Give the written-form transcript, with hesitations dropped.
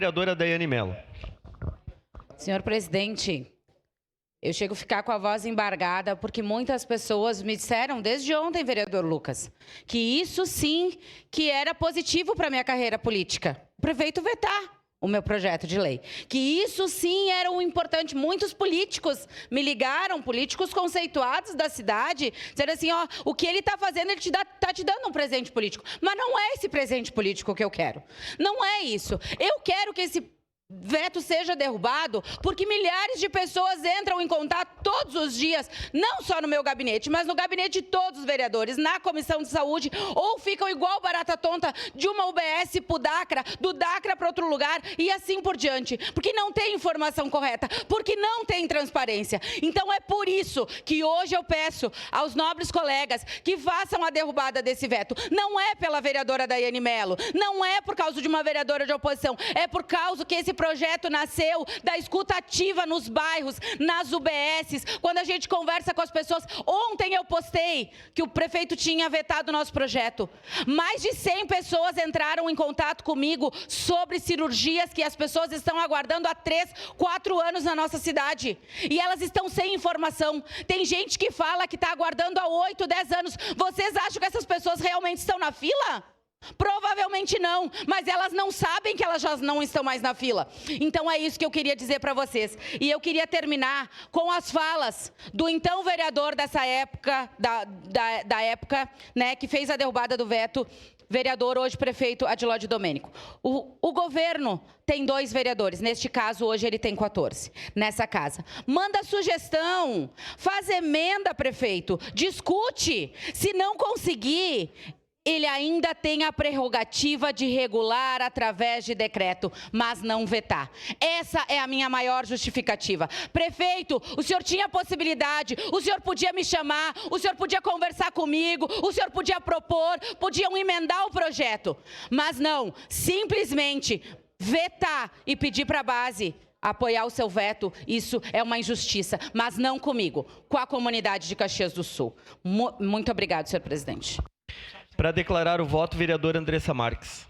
Vereadora Daiane Mello. Senhor presidente, eu chego a ficar com a voz embargada porque muitas pessoas me disseram desde ontem, vereador Lucas, que isso sim que era positivo para a minha carreira política. O prefeito vetar o meu projeto de lei. Que isso sim era o importante. Muitos políticos me ligaram, políticos conceituados da cidade, dizendo assim, ó, o que ele está fazendo, ele está te dando um presente político. Mas não é esse presente político que eu quero. Não é isso. Eu quero que esse veto seja derrubado, porque milhares de pessoas entram em contato todos os dias, não só no meu gabinete, mas no gabinete de todos os vereadores, na Comissão de Saúde, ou ficam igual barata tonta de uma UBS para o DACRA, do DACRA para outro lugar, e assim por diante, porque não tem informação correta, porque não tem transparência. Então é por isso que hoje eu peço aos nobres colegas que façam a derrubada desse veto. Não é pela vereadora Daiane Mello, não é por causa de uma vereadora de oposição, é por causa que esse projeto nasceu da escuta ativa nos bairros, nas UBSs, quando a gente conversa com as pessoas. Ontem eu postei que o prefeito tinha vetado o nosso projeto. Mais de 100 pessoas entraram em contato comigo sobre cirurgias que as pessoas estão aguardando há 3, 4 anos na nossa cidade. E elas estão sem informação. Tem gente que fala que está aguardando há 8, 10 anos. Vocês acham que essas pessoas realmente estão na fila? Provavelmente não, mas elas não sabem que elas já não estão mais na fila. Então é isso que eu queria dizer para vocês. E eu queria terminar com as falas do então vereador dessa época, da época, né, que fez a derrubada do veto, vereador, hoje prefeito Adilódio Domênico. O governo tem 2 vereadores, neste caso hoje ele tem 14, nessa casa. Manda sugestão, faz emenda, prefeito, discute. Se não conseguir, ele ainda tem a prerrogativa de regular através de decreto, mas não vetar. Essa é a minha maior justificativa. Prefeito, o senhor tinha possibilidade, o senhor podia me chamar, o senhor podia conversar comigo, o senhor podia propor, podiam emendar o projeto. Mas não, simplesmente vetar e pedir para a base apoiar o seu veto, isso é uma injustiça, mas não comigo, com a comunidade de Caxias do Sul. Muito obrigado, senhor presidente. Para declarar o voto, vereadora Andressa Marques.